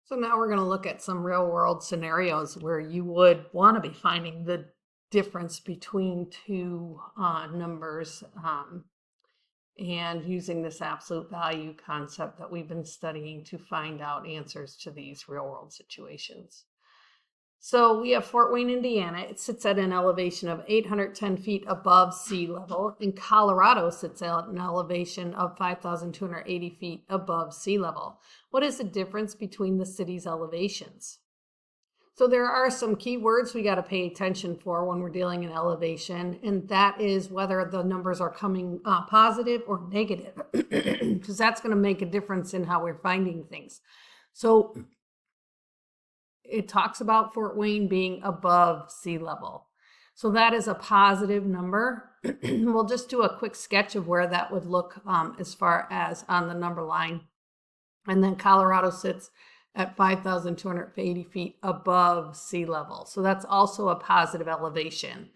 So now we're going to look at some real world scenarios where you would want to be finding the difference between two numbers and using this absolute value concept that we've been studying to find out answers to these real world situations. So we have Fort Wayne, Indiana. It sits at an elevation of 810 feet above sea level, and Colorado sits at an elevation of 5,280 feet above sea level. What is the difference between the cities' elevations? So there are some key words we got to pay attention for when we're dealing in elevation, and that is whether the numbers are coming positive or negative, because that's going to make a difference in how we're finding things. So it talks about Fort Wayne being above sea level. So that is a positive number. We'll just do a quick sketch of where that would look as far as on the number line. And then Colorado sits at 5,280 feet above sea level. So that's also a positive elevation.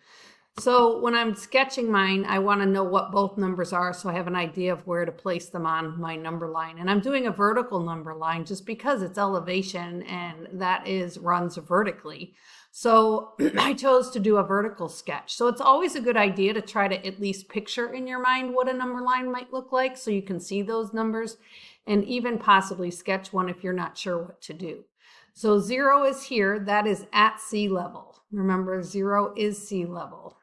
So when I'm sketching mine, I want to know what both numbers are so I have an idea of where to place them on my number line. And I'm doing a vertical number line just because it's elevation and that runs vertically. So I chose to do a vertical sketch. So it's always a good idea to try to at least picture in your mind what a number line might look like so you can see those numbers and even possibly sketch one if you're not sure what to do. So 0 is here. That is at sea level. Remember, 0 is sea level.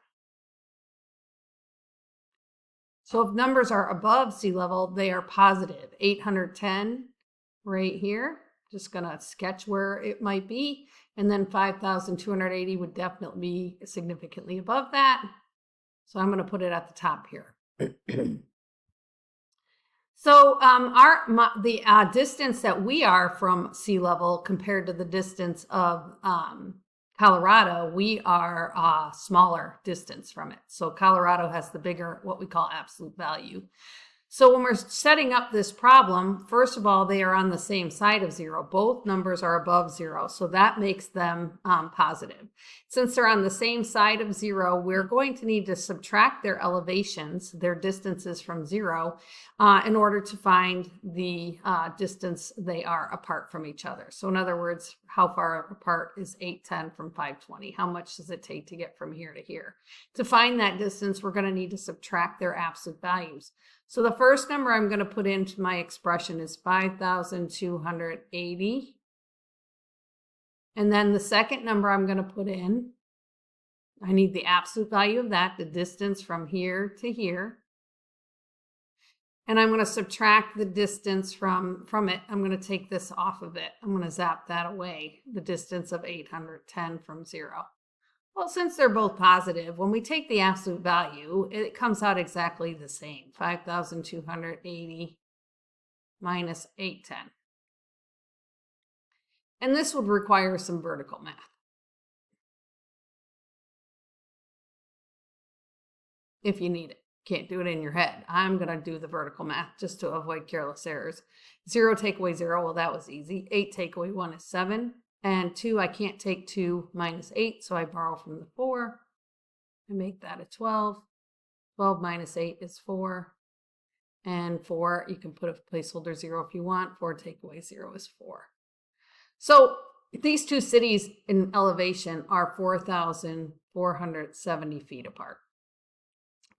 So if numbers are above sea level, they are positive. 810 right here. Just going to sketch where it might be. And then 5,280 would definitely be significantly above that. So I'm going to put it at the top here. So the distance that we are from sea level compared to the distance of Colorado, we are a smaller distance from it. So Colorado has the bigger, what we call absolute value. So when we're setting up this problem, first of all, they are on the same side of 0. Both numbers are above 0, so that makes them positive. Since they're on the same side of 0, we're going to need to subtract their elevations, their distances from 0, in order to find the distance they are apart from each other. So in other words, how far apart is 810 from 520? How much does it take to get from here to here? To find that distance, we're going to need to subtract their absolute values. So the first number I'm going to put into my expression is 5,280. And then the second number I'm going to put in, I need the absolute value of that, the distance from here to here. And I'm going to subtract the distance from it. I'm going to take this off of it. I'm going to zap that away, the distance of 810 from 0. Well, since they're both positive, when we take the absolute value, it comes out exactly the same. 5,280 minus 810. And this would require some vertical math. If you need it. Can't do it in your head. I'm going to do the vertical math just to avoid careless errors. 0 take away 0, well, that was easy. 8 take away 1 is 7. And 2, I can't take 2 minus 8, so I borrow from the 4. I make that a 12. 12 minus 8 is 4. And 4, you can put a placeholder 0 if you want. 4 take away 0 is 4. So these two cities in elevation are 4,470 feet apart.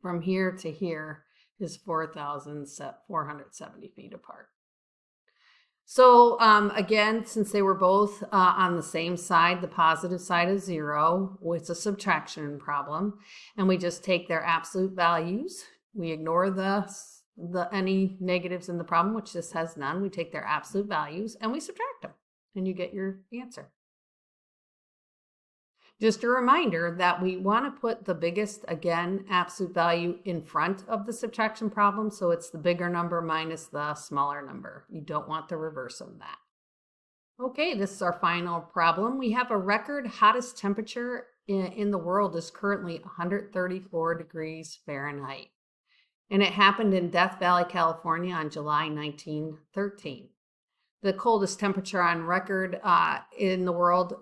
From here to here is 4,470 feet apart. So again, since they were both on the same side, the positive side of 0, it's a subtraction problem. And we just take their absolute values. We ignore any negatives in the problem, which this has none. We take their absolute values and we subtract them. And you get your answer. Just a reminder that we want to put the biggest, again, absolute value in front of the subtraction problem. So it's the bigger number minus the smaller number. You don't want the reverse of that. Okay, this is our final problem. We have a record hottest temperature in the world is currently 134 degrees Fahrenheit. And it happened in Death Valley, California on July 1913. The coldest temperature on record in the world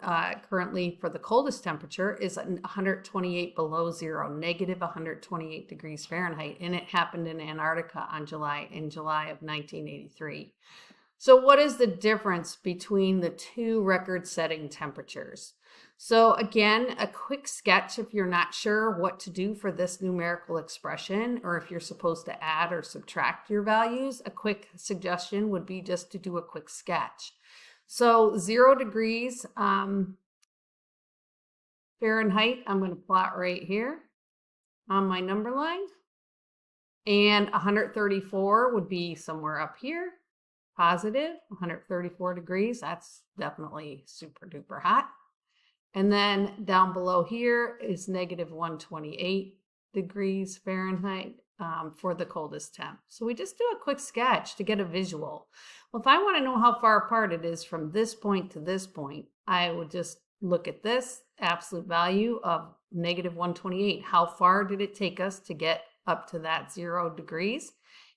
currently for the coldest temperature is 128 below 0, negative 128 degrees Fahrenheit, and it happened in Antarctica in July of 1983. So what is the difference between the two record-setting temperatures? So again, a quick sketch if you're not sure what to do for this numerical expression, or if you're supposed to add or subtract your values, a quick suggestion would be just to do a quick sketch. So 0 degrees Fahrenheit, I'm going to plot right here on my number line. And 134 would be somewhere up here. Positive, 134 degrees. That's definitely super duper hot. And then down below here is negative 128 degrees Fahrenheit for the coldest temp. So we just do a quick sketch to get a visual. Well, if I want to know how far apart it is from this point to this point, I would just look at this absolute value of negative 128. How far did it take us to get up to that 0 degrees?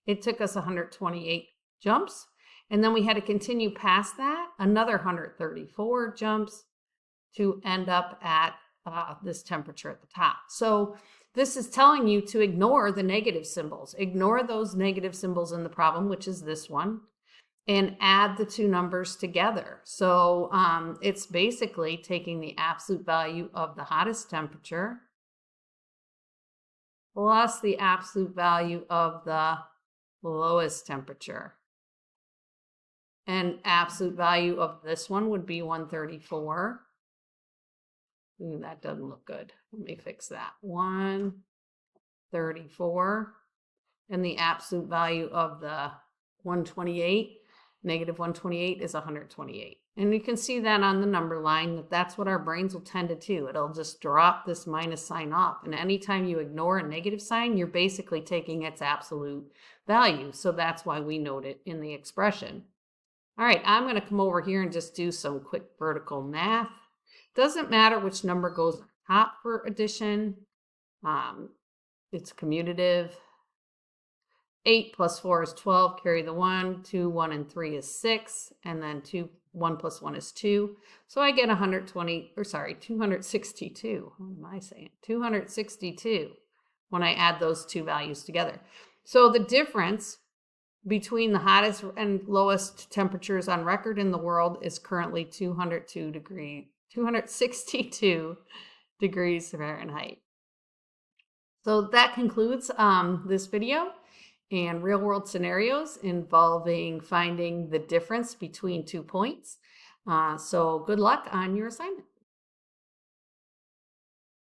It took us 128 jumps. And then we had to continue past that, another 134 jumps to end up at this temperature at the top. So this is telling you to ignore the negative symbols. Ignore those negative symbols in the problem, which is this one, and add the two numbers together. So it's basically taking the absolute value of the hottest temperature plus the absolute value of the lowest temperature. And absolute value of this one would be 134. Ooh, that doesn't look good. Let me fix that. 134. And the absolute value of the 128, negative 128, is 128. And you can see that on the number line, that's what our brains will tend to do. It'll just drop this minus sign off. And anytime you ignore a negative sign, you're basically taking its absolute value. So that's why we note it in the expression. All right, I'm going to come over here and just do some quick vertical math. Doesn't matter which number goes on top for addition. It's commutative. 8 plus 4 is 12, carry the 1. 2, 1, and 3 is 6. And then 1 plus 1 is 2. So I get 262. What am I saying? 262 when I add those two values together. So the difference between the hottest and lowest temperatures on record in the world is currently 262 degrees Fahrenheit. So that concludes this video and real world scenarios involving finding the difference between 2 points. So good luck on your assignment.